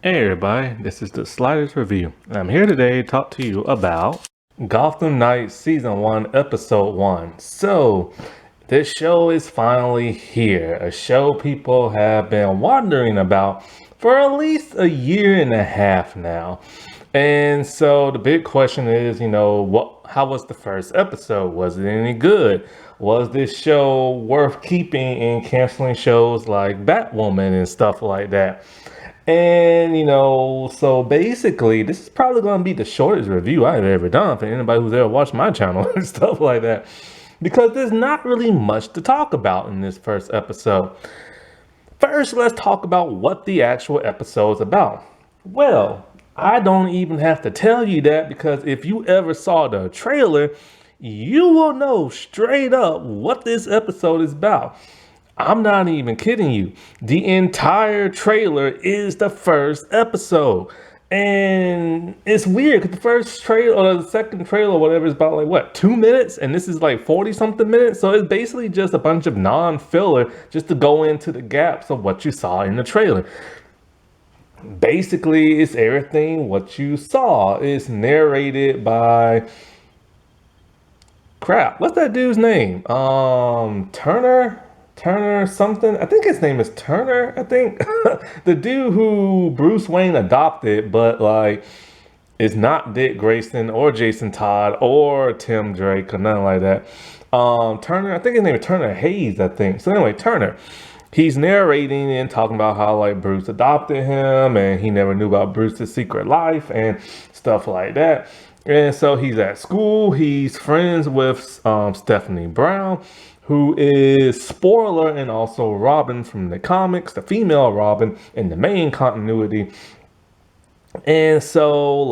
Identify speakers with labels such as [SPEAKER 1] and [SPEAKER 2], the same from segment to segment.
[SPEAKER 1] Hey everybody, this is the Sliders Review. I'm here today to talk to you about Gotham Knights Season 1, Episode 1. So, this show is finally here. A show people have been wondering about for at least a year and a half now. And so the big question is, how was the first episode? Was it any good? Was this show worth keeping and canceling shows like Batwoman and stuff like that? And so basically, this is probably going to be the shortest review I've ever done for anybody who's ever watched my channel and stuff like that, because there's not really much to talk about in this first episode. First, let's talk about what the actual episode's about. Well, I don't even have to tell you that, because if you ever saw the trailer, you will know straight up what this episode is about. I'm not even kidding you. The entire trailer is the first episode. And it's weird because the first trailer or the second trailer or whatever is about 2 minutes, and this is 40 something minutes. So it's basically just a bunch of non-filler just to go into the gaps of what you saw in the trailer. Basically, it's everything what you saw. It's narrated by what's that dude's name? Turner something. I think his name is Turner, I think. The dude who Bruce Wayne adopted, but it's not Dick Grayson or Jason Todd or Tim Drake or nothing like that. Turner, I think his name is Turner Hayes, I think. So anyway, Turner. He's narrating and talking about how Bruce adopted him and he never knew about Bruce's secret life and stuff like that. And so he's at school. He's friends with Stephanie Brown, who is Spoiler and also Robin from the comics, the female Robin in the main continuity. And so,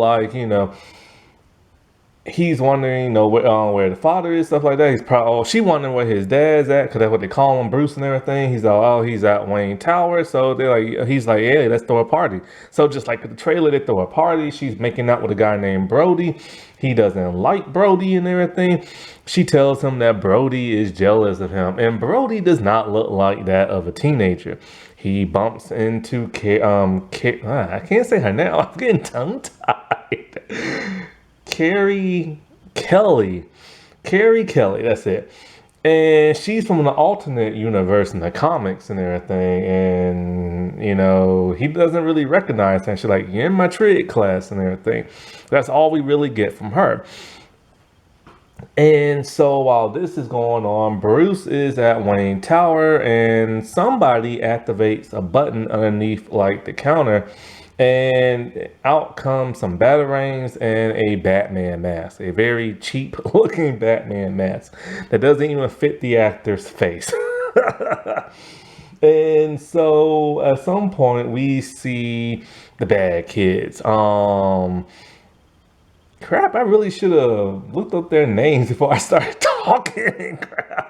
[SPEAKER 1] he's wondering, where the father is, stuff like that. He's probably, she wondering where his dad's at, because that's what they call him, Bruce and everything. He's he's at Wayne Tower. So he's like, yeah, let's throw a party. So just like the trailer, they throw a party. She's making out with a guy named Brody. He doesn't like Brody and everything. She tells him that Brody is jealous of him, and Brody does not look like that of a teenager. He bumps into I can't say her name. I'm getting tongue tied. Carrie Kelly, that's it. And she's from an alternate universe in the comics and everything. And, he doesn't really recognize her. And she's like, you're in my trig class and everything. That's all we really get from her. And so while this is going on, Bruce is at Wayne Tower and somebody activates a button underneath the counter, and out comes some batarangs and a Batman mask, a very cheap looking Batman mask that doesn't even fit the actor's face. And so at some point we see the bad kids. I really should have looked up their names before I started talking. Crap.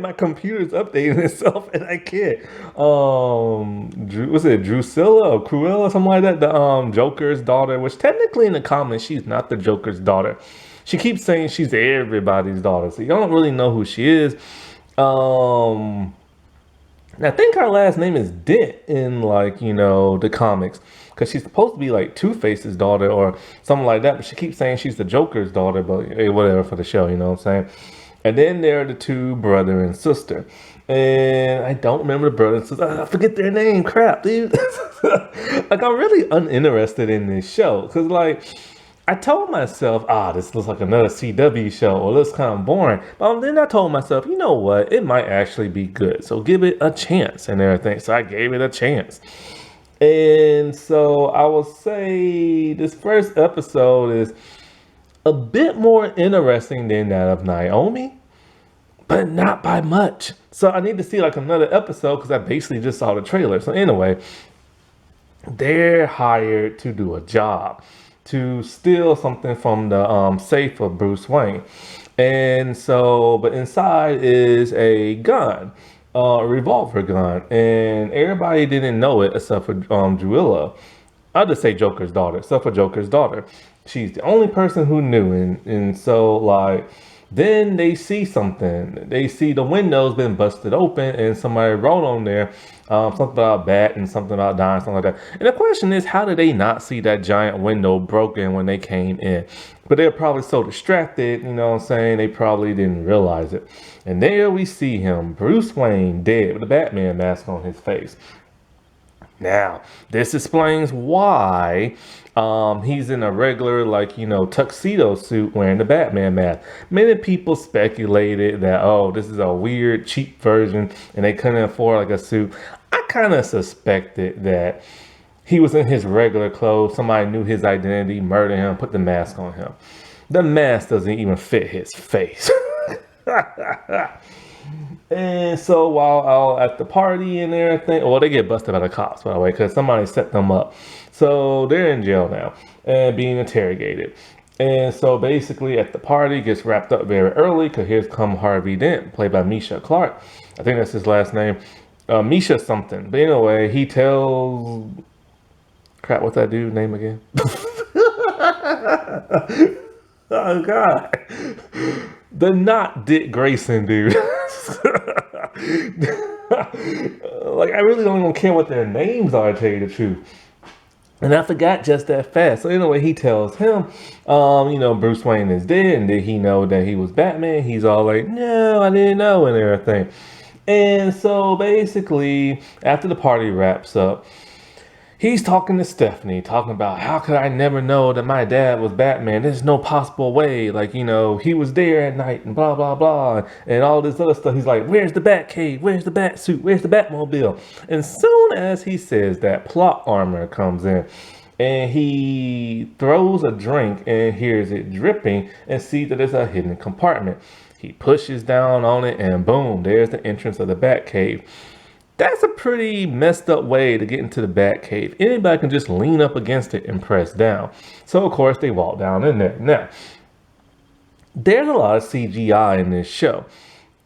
[SPEAKER 1] My computer's updating itself and I can't. Was it Drusilla or Cruella, something like that? The Joker's daughter, which technically in the comics, she's not the Joker's daughter. She keeps saying she's everybody's daughter, so you don't really know who she is. I think her last name is Dent in the comics, because she's supposed to be Two-Face's daughter or something like that, but she keeps saying she's the Joker's daughter, but whatever for the show, you know what I'm saying? And then there are the two brother and sister. And I don't remember the brother and sister. I forget their name. Crap, dude. I'm really uninterested in this show, because I told myself, this looks like another CW show, or looks kind of boring. But then I told myself, you know what? It might actually be good. So give it a chance and everything. So I gave it a chance. And so I will say this first episode is a bit more interesting than that of Naomi, but not by much. So I need to see another episode, because I basically just saw the trailer. So anyway, they're hired to do a job, to steal something from the safe of Bruce Wayne. And so, but inside is a gun, a revolver gun. And everybody didn't know it except for Drusilla. I'll just say Joker's daughter, except for Joker's daughter. She's the only person who knew. And so Then they see something. They see the window's been busted open and somebody wrote on there something about bat and something about dying, something like that. And the question is, how did they not see that giant window broken when they came in? But they're probably so distracted, you know what I'm saying? They probably didn't realize it. And there we see him, Bruce Wayne, dead with a Batman mask on his face. Now, this explains why he's in a regular, like, tuxedo suit wearing the Batman mask. Many people speculated that, oh, this is a weird, cheap version and they couldn't afford like a suit. I kind of suspected that he was in his regular clothes. Somebody knew his identity, murdered him, put the mask on him. The mask doesn't even fit his face. And so while out at the party and everything, well, they get busted by the cops, by the way, because somebody set them up. So they're in jail now and being interrogated. And so basically at the party gets wrapped up very early because here's come Harvey Dent, played by Misha Clark. I think that's his last name. Misha something. But anyway, he tells... Crap, what's that dude's name again? Oh, God. The not Dick Grayson dude. Like, I really don't even care what their names are, to tell you the truth. And I forgot just that fast. So anyway, he tells him, Bruce Wayne is dead. And did he know that he was Batman? He's all like, no, I didn't know, and everything. And so basically, after the party wraps up, he's talking to Stephanie, talking about how could I never know that my dad was Batman? There's no possible way. Like, he was there at night and blah, blah, blah. And all this other stuff. He's like, where's the Batcave? Where's the Batsuit? Where's the Batmobile? And soon as he says that, plot armor comes in. And he throws a drink and hears it dripping and sees that it's a hidden compartment. He pushes down on it and boom, there's the entrance of the Batcave. That's a pretty messed up way to get into the Batcave. Anybody can just lean up against it and press down. So, of course, they walk down in there. Now, there's a lot of CGI in this show.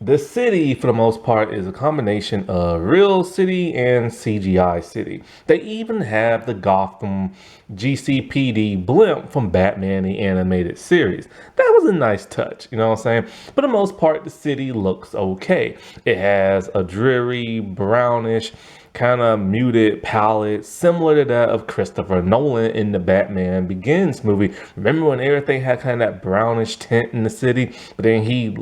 [SPEAKER 1] The city, for the most part, is a combination of real city and CGI city. They even have the Gotham GCPD blimp from Batman the Animated Series. That was a nice touch, you know what I'm saying? For the most part, the city looks okay. It has a dreary, brownish, kind of muted palette, similar to that of Christopher Nolan in the Batman Begins movie. Remember when everything had kind of that brownish tint in the city, but then he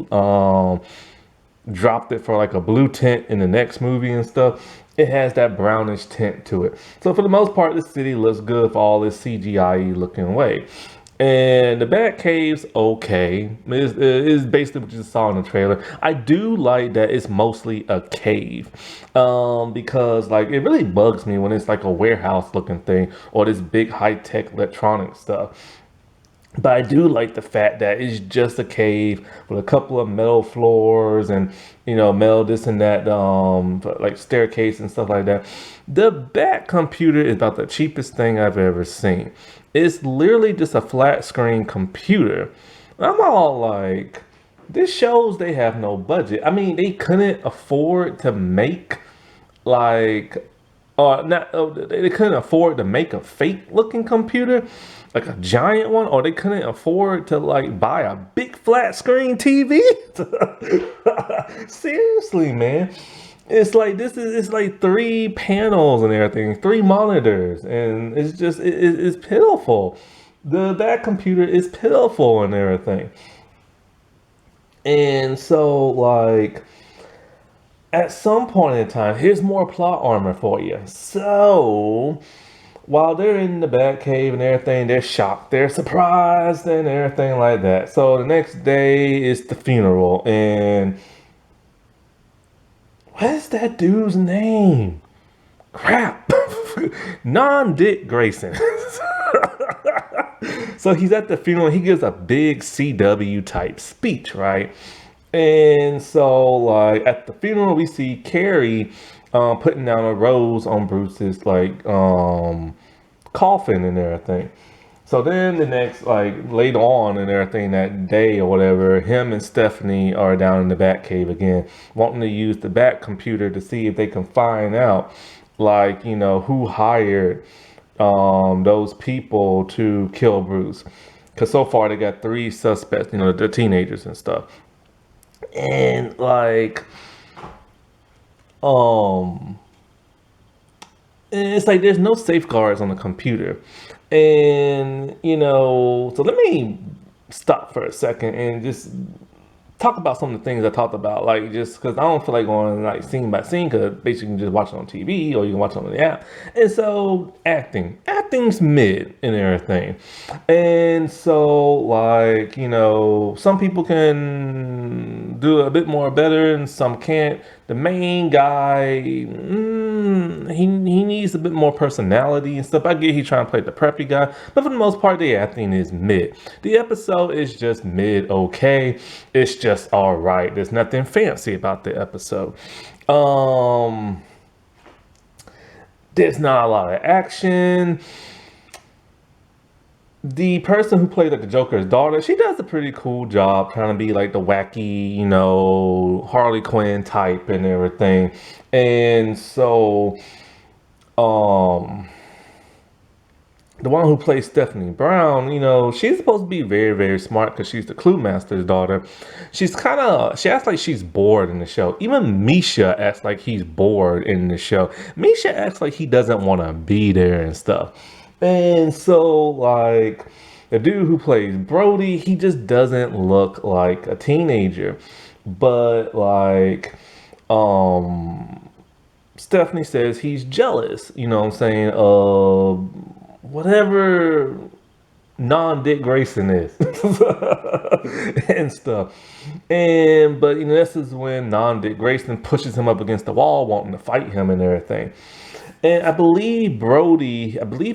[SPEAKER 1] dropped it for like a blue tint in the next movie and stuff. It has that brownish tint to it. So for the most part, the city looks good for all this CGI looking way. And the Batcave's okay. It's basically what you saw in the trailer. I do like that it's mostly a cave. Because like it really bugs me when it's like a warehouse looking thing or this big high-tech electronic stuff. But I do like the fact that it's just a cave with a couple of metal floors and, metal this and that, like staircase and stuff like that. The Bat computer is about the cheapest thing I've ever seen. It's literally just a flat screen computer. I'm all like, this shows they have no budget. I mean, they couldn't afford to make like, they couldn't afford to make a fake looking computer, like a giant one, or they couldn't afford to like buy a big flat screen TV. Seriously, man. It's like it's like 3 panels and everything, 3 monitors, and it's just it's pitiful. That computer is pitiful and everything. And so like at some point in time, here's more plot armor for you. So while they're in the Batcave and everything, they're shocked, they're surprised and everything like that. So the next day is the funeral, and what is that dude's name? Crap. Non-Dick Grayson. So he's at the funeral. He gives a big CW type speech, right? And so like at the funeral, we see Carrie putting down a rose on Bruce's like coffin and everything. So then the next, like later on and everything that day or whatever, him and Stephanie are down in the Batcave again, wanting to use the Bat computer to see if they can find out, like, who hired those people to kill Bruce. because so far they got 3 suspects, they're teenagers and stuff. And like, um, and it's like there's no safeguards on the computer. And, so let me stop for a second and just talk about some of the things I talked about, like just because I don't feel like going like scene by scene, because basically you can just watch it on TV or you can watch it on the app. And so acting's mid and everything. And so like, some people can do a bit more better and some can't. The main guy, he needs a bit more personality and stuff. I get he's trying to play the preppy guy, but for the most part, the acting is mid. The episode is just mid, okay. It's just all right. There's nothing fancy about the episode. There's not a lot of action. The person who played like the Joker's daughter, she does a pretty cool job trying to be like the wacky, Harley Quinn type and everything. And so, the one who plays Stephanie Brown, she's supposed to be very, very smart because she's the Clue Master's daughter. She acts like she's bored in the show. Even Misha acts like he's bored in the show. Misha acts like he doesn't want to be there and stuff. And so, like, the dude who plays Brody, he just doesn't look like a teenager. But, like, Stephanie says he's jealous, what I'm saying, whatever non-Dick Grayson is and stuff. But this is when non-Dick Grayson pushes him up against the wall, wanting to fight him and everything. And I believe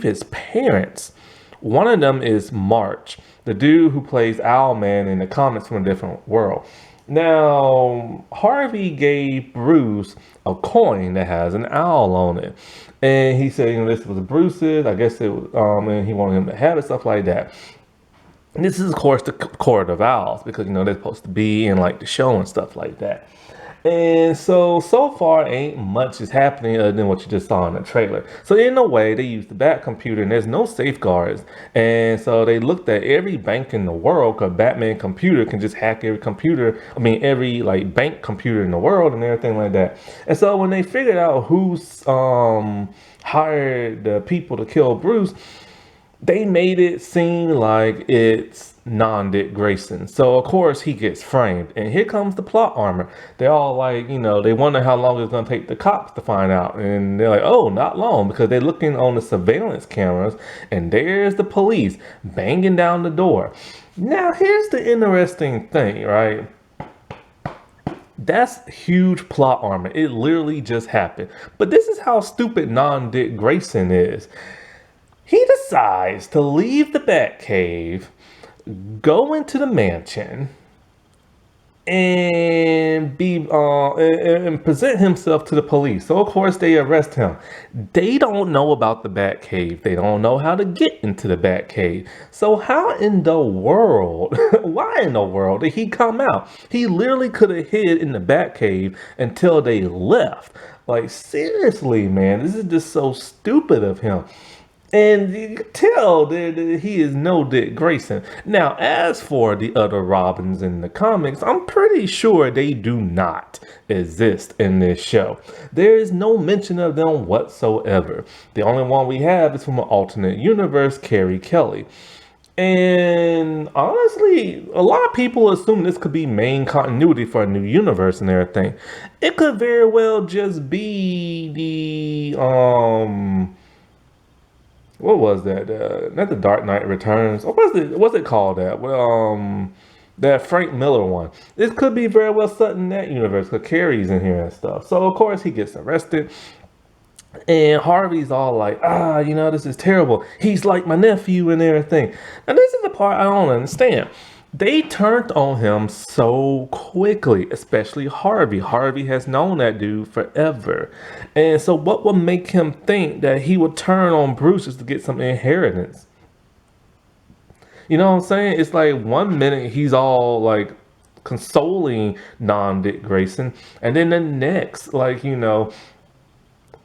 [SPEAKER 1] his parents, one of them is March, the dude who plays Owlman in the comics from a different world. Now, Harvey gave Bruce a coin that has an owl on it. And he said, this was Bruce's. I guess it was, and he wanted him to have it, stuff like that. And this is, of course, the Court of Owls, because, they're supposed to be in, like, the show and stuff like that. And so far, ain't much is happening other than what you just saw in the trailer. So in a way, they used the Bat computer, and there's no safeguards. And so they looked at every bank in the world, because Batman computer can just hack every like bank computer in the world and everything like that. And so when they figured out who's hired the people to kill Bruce, they made it seem like it's non-Dick Grayson. So of course he gets framed, and here comes the plot armor. They're all like, they wonder how long it's going to take the cops to find out, and they're like, oh, not long, because they're looking on the surveillance cameras, and there's the police banging down the door. Now here's the interesting thing, right? That's huge plot armor. It literally just happened. But this is how stupid non-Dick Grayson is. He decides to leave the Batcave, go into the mansion, and and present himself to the police. So of course they arrest him. They don't know about the Batcave. They don't know how to get into the Batcave. So how in the world, why in the world did he come out? He literally could have hid in the Batcave until they left. Like, seriously, man, this is just so stupid of him. And you can tell that he is no Dick Grayson. Now, as for the other Robins in the comics, I'm pretty sure they do not exist in this show. There is no mention of them whatsoever. The only one we have is from an alternate universe, Carrie Kelly. And honestly, a lot of people assume this could be main continuity for a new universe and everything. It could very well just be the what was that? Not the Dark Knight Returns. Or what's it called that? Well, that Frank Miller one. This could be very well set in that universe, because Carrie's in here and stuff. So of course he gets arrested. And Harvey's all like, this is terrible. He's like my nephew and everything. And this is the part I don't understand. They turned on him so quickly, especially Harvey. Harvey has known that dude forever. And so what would make him think that he would turn on Bruce just to get some inheritance? You know what I'm saying? It's like 1 minute he's all like consoling non-Dick Grayson, and then the next,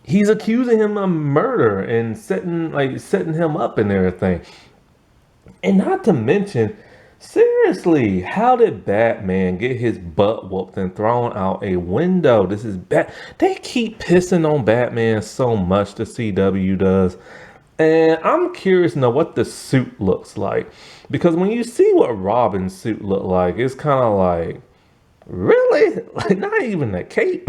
[SPEAKER 1] he's accusing him of murder and setting him up and everything. And not to mention, seriously, how did Batman get his butt whooped and thrown out a window? This is bad. They keep pissing on Batman so much, the CW does. And I'm curious to know what the suit looks like. Because when you see what Robin's suit looked like, it's kind of like, really? Like, not even a cape.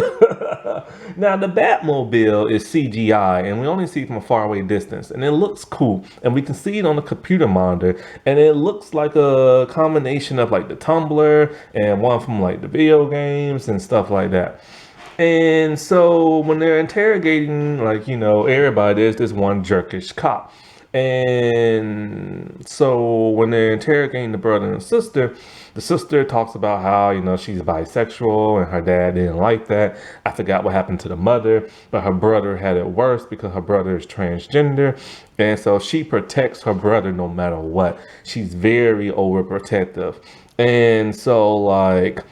[SPEAKER 1] Now, the Batmobile is CGI, and we only see it from a faraway distance, and it looks cool. And we can see it on the computer monitor, and it looks like a combination of like the Tumblr and one from like the video games and stuff like that. And so when they're interrogating, like, everybody, there's this one jerkish cop. And so when they're interrogating the brother and sister, the sister talks about how, she's bisexual and her dad didn't like that. I forgot what happened to the mother, but her brother had it worse because her brother is transgender. And so she protects her brother no matter what. She's very overprotective. And so, like,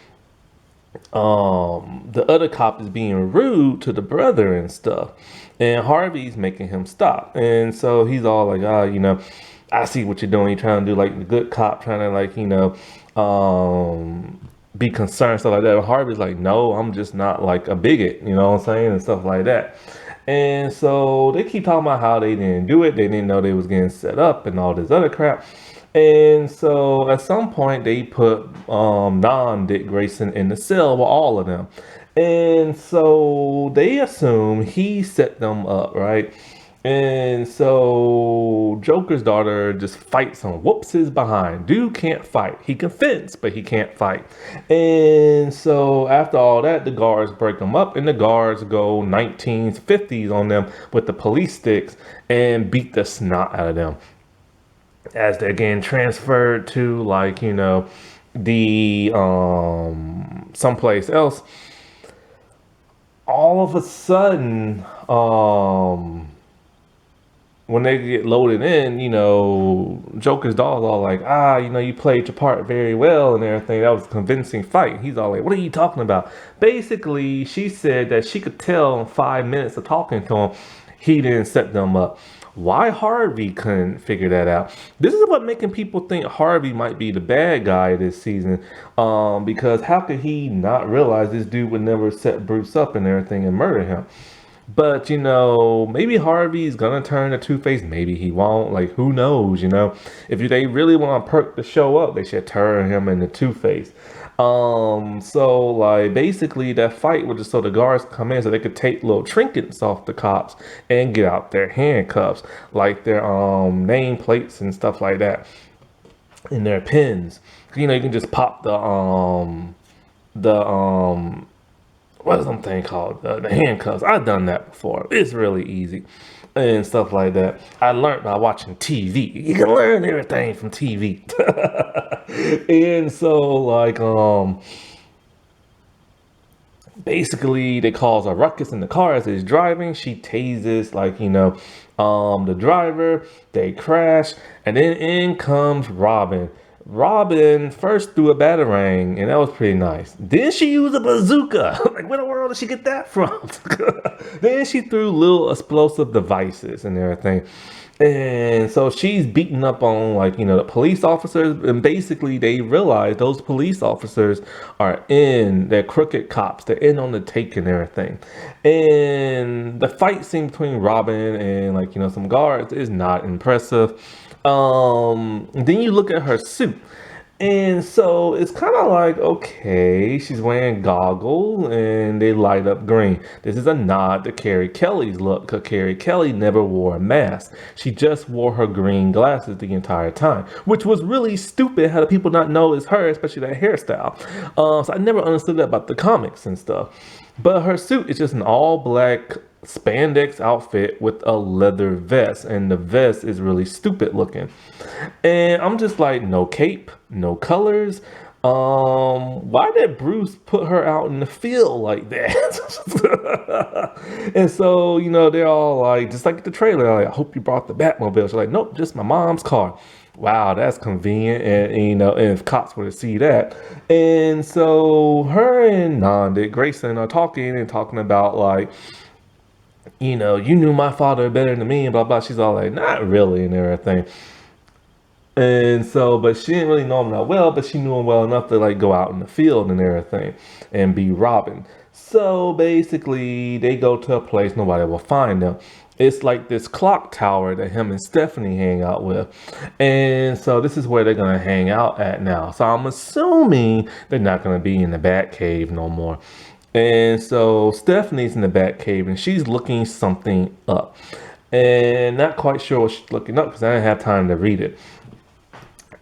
[SPEAKER 1] the other cop is being rude to the brother and stuff, and Harvey's making him stop. And so he's all like, I see what you're doing. You're trying to do like the good cop, trying to like, be concerned, stuff like that. And Harvey's like, no, I'm just not like a bigot, you know what I'm saying, and stuff like that. And so they keep talking about how they didn't do it, they didn't know they was getting set up and all this other crap. And so at some point they put non-Dick Grayson in the cell with all of them. And so they assume he set them up, right? And so Joker's daughter just fights him, whoops his behind. Dude can't fight. He can fence, but he can't fight. And so after all that, the guards break them up, and the guards go 1950s on them with the police sticks and beat the snot out of them as they're getting transferred to, like, the someplace else. All of a sudden, when they get loaded in, Joker's doll's all like, you played your part very well and everything. That was a convincing fight. He's all like, what are you talking about? Basically, she said that she could tell in 5 minutes of talking to him, he didn't set them up. Why Harvey couldn't figure that out? This is what making people think Harvey might be the bad guy this season. Because how could he not realize this dude would never set Bruce up and everything and murder him? But, maybe Harvey's gonna turn to Two-Face. Maybe he won't. Like, who knows, If they really want to perk the show up, they should turn him into Two-Face. So, like, basically that fight was just so the guards come in so they could take little trinkets off the cops and get out their handcuffs, like their name plates and stuff like that, and their pins. You can just pop the what's something called the handcuffs. I've done that before. It's really easy and stuff like that. I learned by watching TV. You can learn everything from TV. And so, like, basically they cause a ruckus in the car as he's driving. She tases, like, the driver. They crash, and then in comes Robin. Robin first threw a batarang, and that was pretty nice. Then she used a bazooka. Like, where in the world did she get that from? Then she threw little explosive devices and everything. And so she's beating up on, like, the police officers. And basically they realize those police officers they're crooked cops. They're in on the take and everything. And the fight scene between Robin and, like, some guards is not impressive. Then you look at her suit, and so it's kind of like, okay, she's wearing goggles and they light up green. This is a nod to Carrie Kelly's look, because Carrie Kelly never wore a mask. She just wore her green glasses the entire time, which was really stupid. How do people not know it's her, especially that hairstyle? So I never understood that about the comics and stuff. But her suit is just an all black spandex outfit with a leather vest, and the vest is really stupid looking. And I'm just like, no cape, no colors. Why did Bruce put her out in the field like that? And so, they're all like, just like the trailer, like, I hope you brought the Batmobile. She's like, nope, just my mom's car. Wow, that's convenient. And if cops were to see that. And so her and Dick Grayson are talking about, like, you knew my father better than me and blah blah. She's all like, not really and everything. And so, but she didn't really know him that well, but she knew him well enough to like go out in the field and everything and be Robin. So basically, they go to a place nobody will find them. It's like this clock tower that him and Stephanie hang out with. And so this is where they're going to hang out at now. So I'm assuming they're not going to be in the Batcave no more. And so Stephanie's in the Batcave and she's looking something up. And not quite sure what she's looking up because I didn't have time to read it.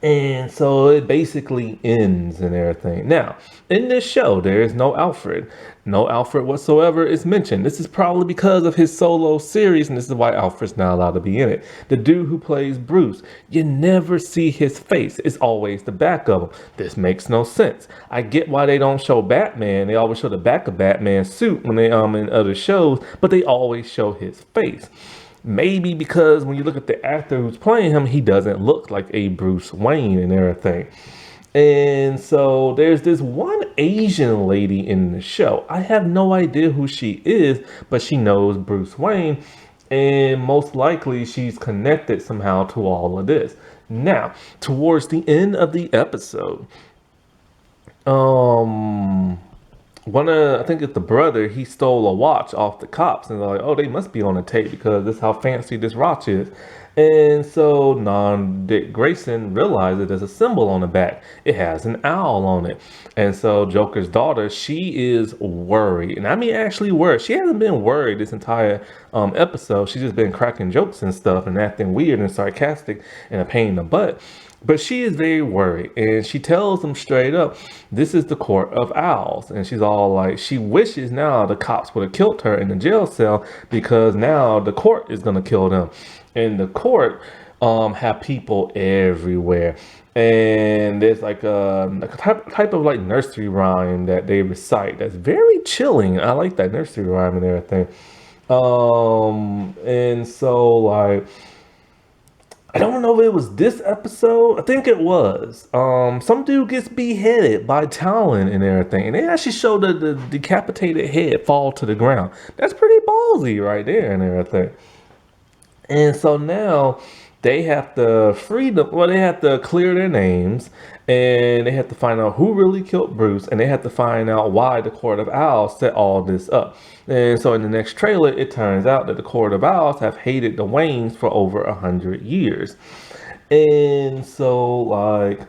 [SPEAKER 1] And so it basically ends and everything. Now, in this show, there is no Alfred. No Alfred whatsoever is mentioned. This is probably because of his solo series, and this is why Alfred's not allowed to be in it. The dude who plays Bruce, you never see his face. It's always the back of him. This makes no sense. I get why they don't show Batman. They always show the back of Batman's suit when they in other shows, but they always show his face. Maybe because when you look at the actor who's playing him, he doesn't look like a Bruce Wayne and everything. And so there's this one Asian lady in the show. I have no idea who she is, but she knows Bruce Wayne. And most likely she's connected somehow to all of this. Now, towards the end of the episode, I think it's the brother, he stole a watch off the cops and they're like, oh, they must be on a tape because this is how fancy this watch is. And so Dick Grayson realizes there's a symbol on the back. It has an owl on it. And so Joker's daughter, she is worried. And I mean actually worried. She hasn't been worried this entire episode. She's just been cracking jokes and stuff and acting weird and sarcastic and a pain in the butt. But she is very worried and she tells them straight up, this is the court of owls. And she's all like, she wishes now the cops would have killed her in the jail cell because now the court is going to kill them. And the court have people everywhere. And there's like a type of like nursery rhyme that they recite that's very chilling. I like that nursery rhyme and everything. And so like, I don't know if it was this episode. I think it was. Some dude gets beheaded by Talon and everything. And they actually show the decapitated head fall to the ground. That's pretty ballsy right there and everything. And so now they have to they have to clear their names and they have to find out who really killed Bruce and they have to find out why the Court of Owls set all this up. And so in the next trailer, it turns out that the Court of Owls have hated the Waynes for over 100 years. And so like,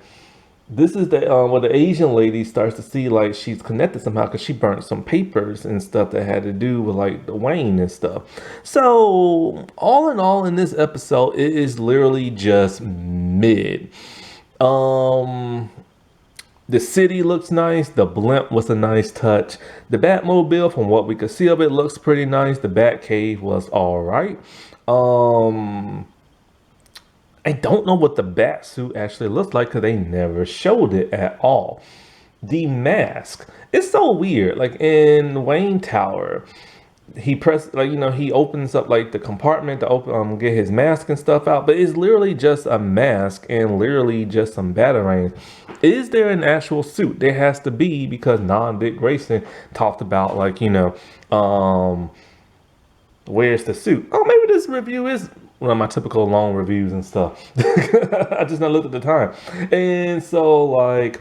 [SPEAKER 1] this is the where the Asian lady starts to see like she's connected somehow because she burnt some papers and stuff that had to do with like the Wayne and stuff. So all in all, in this episode, it is literally just mid. The city looks nice. The blimp was a nice touch. The Batmobile, from what we could see of it, looks pretty nice. The Batcave was all right. I don't know what the bat suit actually looks like because they never showed it at all. The mask, it's so weird. Like in Wayne Tower, he he opens up like the compartment to open get his mask and stuff out, but it's literally just a mask and literally just some batarangs. Is there an actual suit? There has to be because Dick Grayson talked about like where's the suit? Oh, maybe this review is one of my typical long reviews and stuff. I just not looked at the time. And so like,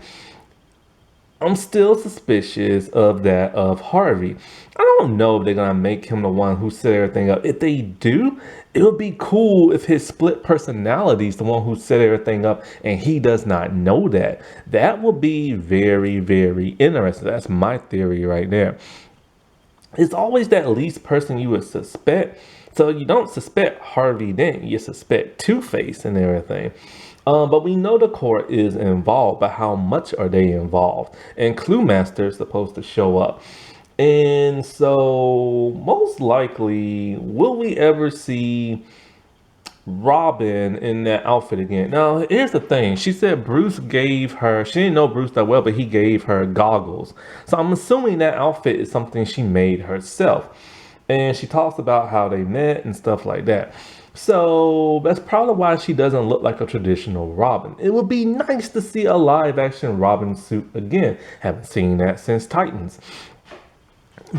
[SPEAKER 1] I'm still suspicious of that of Harvey. I don't know if they're going to make him the one who set everything up. If they do, it would be cool if his split personality is the one who set everything up and he does not know that. That would be very, very interesting. That's my theory right there. It's always that least person you would suspect. So you don't suspect Harvey Dent, you suspect Two-Face and everything. But we know the court is involved, but how much are they involved? And Cluemaster is supposed to show up. And so most likely, will we ever see Robin in that outfit again? Now, here's the thing. She said Bruce gave her, she didn't know Bruce that well, but he gave her goggles. So I'm assuming that outfit is something she made herself. And she talks about how they met and stuff like that. So that's probably why she doesn't look like a traditional Robin. It would be nice to see a live action Robin suit again. Haven't seen that since Titans.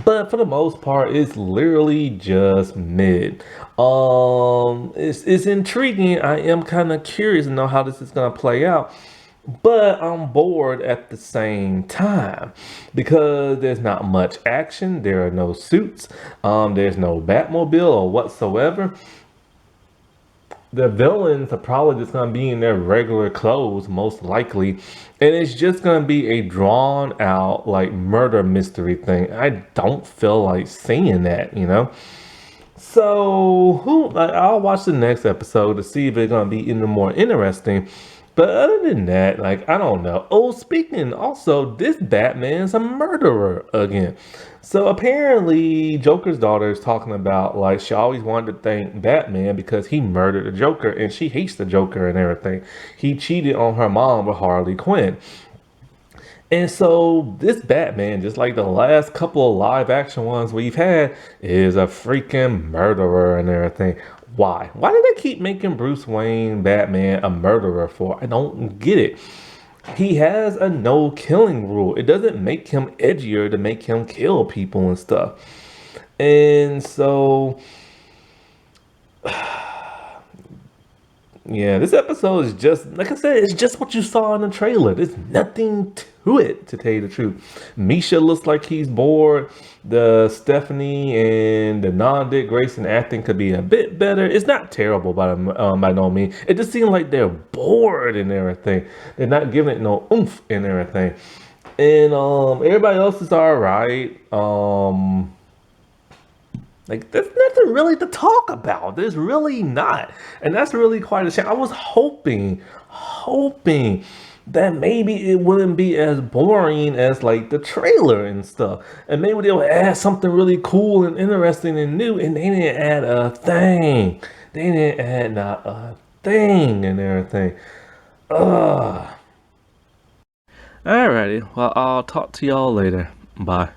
[SPEAKER 1] But for the most part, it's literally just mid. It's intriguing. I am kind of curious to know how this is gonna play out, but I'm bored at the same time because there's not much action. There are no suits. There's no Batmobile or whatsoever. The villains are probably just gonna be in their regular clothes, most likely, and it's just gonna be a drawn out like murder mystery thing. I don't feel like seeing that, you know. So who? Like, I'll watch the next episode to see if it's gonna be even more interesting. But other than that, like I don't know. Oh, speaking also, this Batman's a murderer again. So apparently, Joker's daughter is talking about like she always wanted to thank Batman because he murdered the Joker and she hates the Joker and everything. He cheated on her mom with Harley Quinn. And so this Batman, just like the last couple of live action ones we've had, is a freaking murderer and everything. Why? Why do they keep making Bruce Wayne Batman a murderer for? I don't get it. He has a no killing rule. It doesn't make him edgier to make him kill people and stuff. And so yeah, this episode is just, like I said, it's just what you saw in the trailer. There's nothing to it, to tell you the truth. Misha looks like he's bored. The Stephanie and the non-Dick Grayson acting could be a bit better. It's not terrible by no means. It just seems like they're bored and everything. They're not giving it no oomph and everything. And everybody else is all right. Like, there's nothing really to talk about. There's really not. And that's really quite a shame. I was hoping that maybe it wouldn't be as boring as like the trailer and stuff. And maybe they'll add something really cool and interesting and new. And they didn't add a thing. They didn't add not a thing and everything. Ugh. Alrighty. Well, I'll talk to y'all later. Bye.